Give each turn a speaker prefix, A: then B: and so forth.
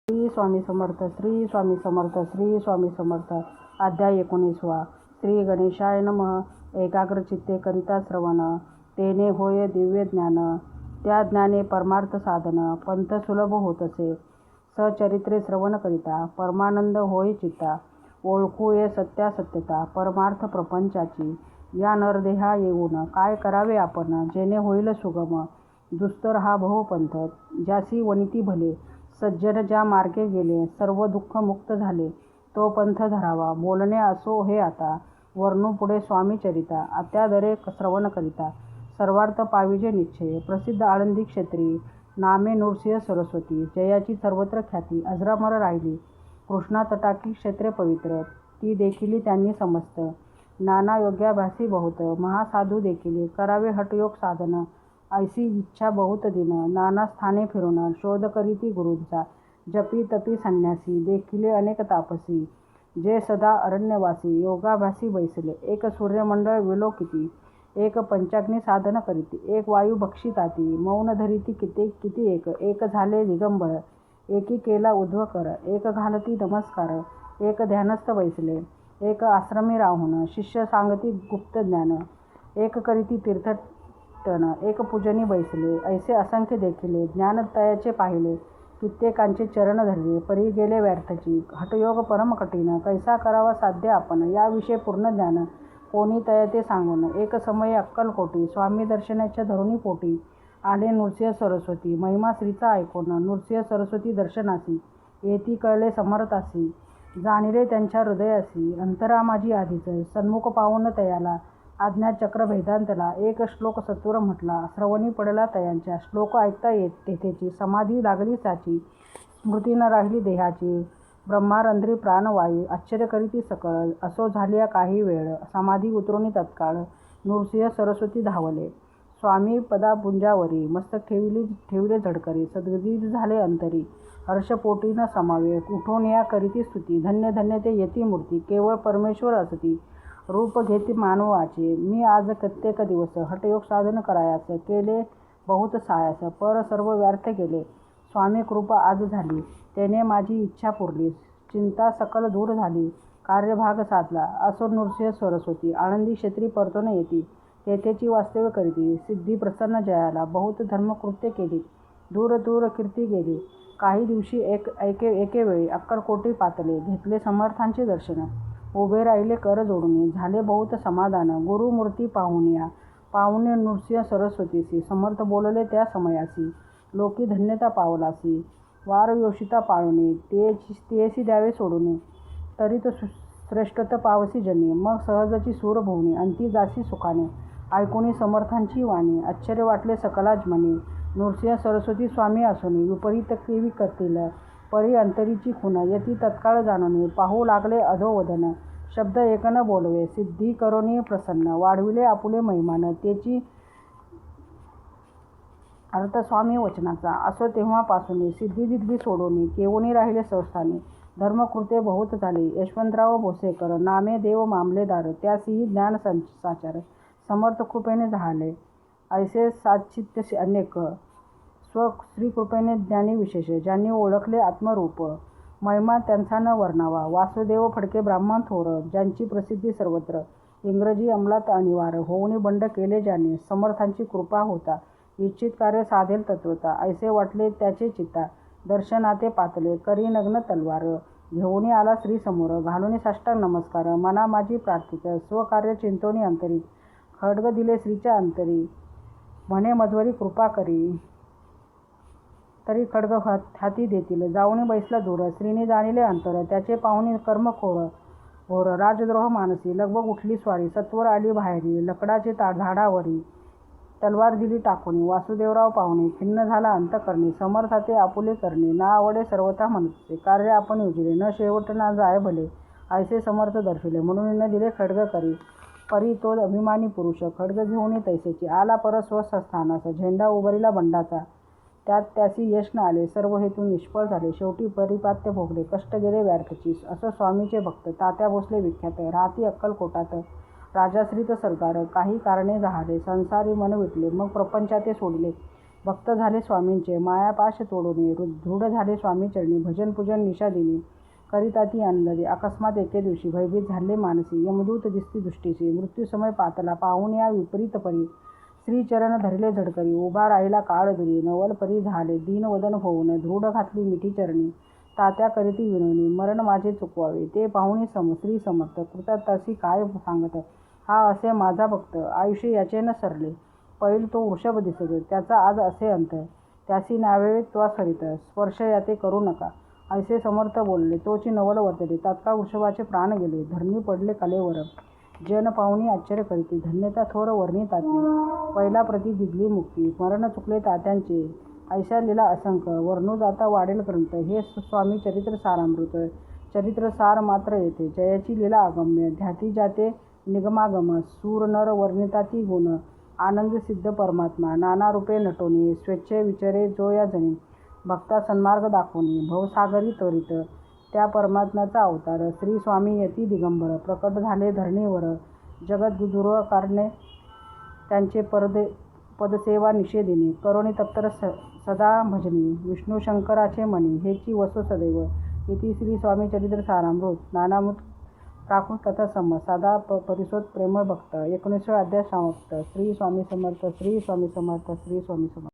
A: श्री स्वामी समर्थ. श्री स्वामी समर्थ. श्री स्वामी समर्थ. अध्याय 19. श्री गणेशाय नमः. एकाग्रचित्ते करिता श्रवण, तेने होय दिव्य ज्ञान. त्या ज्ञाने परमार्थ साधन, पंथ सुलभ होतसे. सचरित्रे श्रवण करिता, परमानंद होय चित्ता. ओळखू ये सत्यासत्यता, परमार्थ प्रपंचाची. या नरदेहा येऊन काय करावे आपण, जेणे होईल सुगम. दुस्तर हा भवपंथ, ज्यासी वनिती भले. सज्जन ज्या मार्गे गेले, सर्व दुःख मुक्त झाले. तो पंथ धरावा, बोलणे असो हे आता. वर्णू पुढे स्वामी चरिता, अत्यादरे श्रवण करिता. सर्वार्थ पाविजे निश्चय, प्रसिद्ध आळंदी क्षेत्री. नामे नृसिंह सरस्वती, जयाची सर्वत्र ख्याती. अजरामर राहिली कृष्णा तटाकी क्षेत्रे पवित्र, ती देखिली त्यांनी समस्त. नाना योग्याभासी बहुत, महासाधू देखिले. करावे हठयोग साधन, ऐसी इच्छा बहुत दिन. नाना स्थाने फिरून, शोध करीती गुरूंचा. जपी तपी संन्यासी, देखिले अनेक तापसी. जे सदा अरण्यवासी, योगाभासी बैसले. एक सूर्यमंडळ विलोकिती, एक पंचाग्नी साधन करीती. एक वायू भक्षिताती, मौन धरिती किती एक. एक झाले दिगंबर, एकी केला उध्वकर. एक घालती नमस्कार, एक ध्यानस्थ बैसले. एक आश्रमी राहून, शिष्य सांगती गुप्त ज्ञान. एक करीती तीर्थटन, एक पूजनी बैसले. ऐसे असंख्य देखिले, ज्ञानतयाचे पाहिले. कित्येकांचे चरण धरले, परी गेले व्यर्थची. हठयोग परम कठीण, कैसा करावा साध्य आपण. याविषयी पूर्ण ज्ञान, कोणी तया ते सांगून. एक समयी अक्कलकोटी, स्वामी दर्शनाच्या धरुणी पोटी. आले नृसिंह सरस्वती, महिमा श्रीचा ऐकून. नृसिंह सरस्वती दर्शनासी, येती कळले समर्थासी. जाणिले त्यांच्या हृदयासी, अंतरा माझी आधीच. सन्मुख पावून तयाला, आज्ञाचक्र भेदांतला. एक श्लोक सत्वर म्हटला, श्रवणी पडला तयांच्या. श्लोक ऐकता येत तेथेची, समाधी लागली साची. स्मृती न राहिली देहाची, ब्रह्मारंध्री प्राणवायू. आश्चर्य करीती सकळ, असो झालिया काही वेळ. समाधी उतरुनी तत्काळ, नृसिंह सरस्वती धावले. स्वामी पदापुंजावरी, मस्तक ठेविले झडकरी. सद्गतीत झाले अंतरी, हर्षपोटी न समावे. उठून या करीती स्तुती, धन्य धन्य ते येती मूर्ती. केवळ परमेश्वर असती, रूप घेती मानवाचे. मी आज कित्येक दिवस, हठयोग साधन करायास. केले बहुत सायास, पर सर्व व्यर्थ गेले. स्वामी कृपा आज झाली, त्याने माझी इच्छा पुरली. चिंता सकल दूर झाली, कार्यभाग साधला. असो नृसिंह सरस्वती, आळंदी क्षेत्री परतून येती. तेथेची वास्तव्य करीती. सिद्धी प्रसन्न जयाला, बहुत धर्मकृत्य केली. दूर दूर कीर्ती गेली. काही दिवशी एके वेळी अक्कलकोटी पातले. घेतले समर्थांचे दर्शन, उभे राहिले कर जोडून. झाले बहुत समाधान, गुरुमूर्ती पाहुनिया. पाहुणे नृसिंह सरस्वतीसी, समर्थ बोलले त्या समयासी. लोकी धन्यता पावलासी, वार योषिता पाळुनी. तेसी द्यावे सोडून, तरीत श्रेष्ठत पावसी जनी. मग सहजची सूर भुवनी, अंती जासी सुखाने. ऐकुनी समर्थांची वाणी, आश्चर्य वाटले सकलाच मनी. नृसिंह सरस्वती स्वामी असुनी, विपरीत केवी करतील. परी अंतरीची खुन, यती तत्काळ जाणूनी. पाहू लागले अधोवदन, शब्द एक न बोलवे. सिद्धी करोनी प्रसन्न, वाढविले आपुले महिमान. तेची अर्थ स्वामी वचनाचा. असो तेव्हापासून, सिद्धी सोडून. केवणी राहिले संस्थानी, धर्मकृत्ये बहुत झाले. यशवंतराव भोसेकर, नामे देव मामलेदार. त्यासीही ज्ञान साचार, समर्थ कृपेने झाले. ऐसे साचित्य अनेक, स्वश्रीकृपेने ज्ञानी विशेष. ज्यांनी ओळखले आत्मरूप, महिमा त्यांचा न वर्णावा. वासुदेव फडके ब्राह्मण थोर, ज्यांची प्रसिद्धी सर्वत्र. इंग्रजी अंमलात अनिवार्य, होऊनी बंड केले ज्याने. समर्थांची कृपा होता, इच्छित कार्य साधेल तत्वता. ऐसे वाटले त्याचे चित्ता, दर्शनाते पातले. करी नग्न तलवार, घेऊनी आला श्री समोर. घालूनी साष्टांग नमस्कार, मना माझी प्रार्थित. स्वकार्य चिंतोनी अंतरी, खड्ग दिले श्रीच्या अंतरी. म्हणे मध्वरी कृपा करी, तरी खड्ग हाती देतील. जाऊनी बैसला दूर, श्रीने जाणिले अंतर. त्याचे पाहुणी कर्म घोर, राजद्रोह मानसी. लगबग उठली स्वारी, सत्वर आली बाहेरी. लकडाचे झाडावरी, तलवार दिली टाकूनी. वासुदेवराव पाहुणे, खिन्न झाला अंतकरणी. समर्थाते आपुले करणे, ना आवडे सर्वथा मनसे. कार्य आपण उजिले, न शेवट ना जाय भले. ऐसे समर्थ दर्शिले, म्हणून न दिले खड्ग करी. परी तो अभिमानी पुरुष, खड्ग घेऊन तैसेची. आला पर स्वस्थानास, झेंडा उभारिला बंडाचा. त्यात त्यासी यश न आले, सर्व हेतू निष्फळ झाले. शेवटी परिपात्य भोगले, कष्ट गेले व्यर्थची. असं स्वामीचे भक्त, तात्या भोसले विख्यात. राहती अक्कलकोटात, राजाश्रित सरदार. काही कारणे झाले, संसारी मन विटले. मग प्रपंचाते सोडले, भक्त झाले स्वामींचे मायापाश तोडून, दृढ झाले स्वामी चरणी, भजन पूजन निषादिनी करिता ती आनंदी. अकस्मात एके दिवशी भयभीत झाले मानसी, यमदूत दिसती दृष्टीसी, मृत्यूसमय पातला पाहून या विपरीत परी, श्रीचरण धरले झडकरी, उभा राहिला काळ दुरी, नवल परी झाले दीनवदन होऊन, दृढ घातली मिठी चरणी, तात्या करीती विनवणी, मरण माझे चुकवावे, ते पाहुणी श्री समर्थ, कृतार्थासी काय सांगत, हा असे माझा भक्त, आयुष्य याचे न सरले, पैल तो वृषभ दिसत, त्याचा आज असे अंत, त्यासी न्यावे त्वा सरित, स्पर्श याते करू नका, ऐसे समर्थ बोलले, तोची नवल वर्तले, तात्काळ वृषभाचे प्राण गेले, धरणी पडले कलेवर, जन पाहुणी आश्चर्य करीती, धन्यता थोर वर्णिताती, पहिला प्रती दिदली मुक्ती, मरण चुकले तात्यांचे, ऐशा लीला असंख्य, वर्णू जाता वाढेल ग्रंथ, हे स्वामी चरित्र सारामृत, चरित्र सार मात्र येते, जयाची लीला अगम्य, ध्याती जाते निगमागम, सूर नर वर्णिताती गुण, आनंद सिद्ध परमात्मा, नाना रूपे नटोनी, स्वेच्छे विचारे जो या जनी, भक्ता सन्मार्ग दाखवणी, भवसागरी त्वरित, त्या परमात्म्याचा अवतार, श्री स्वामी यती दिगंबर, प्रकट झाले धरणीवर, जगद्गुरुर कारणे त्यांचे पदसेवा निषेधिनी, करुणी तप्तर सदा भजनी, विष्णू शंकराचे मनी, हेची वसो सदैव, इति श्री स्वामी चरित्र सारामृत, नानामृत प्राकृत कथा सम, साधा परिसोत प्रेमळ भक्त, 19 अध्याय समाप्त. श्री स्वामी समर्थ, श्री स्वामी समर्थ, श्री स्वामी समर्थ.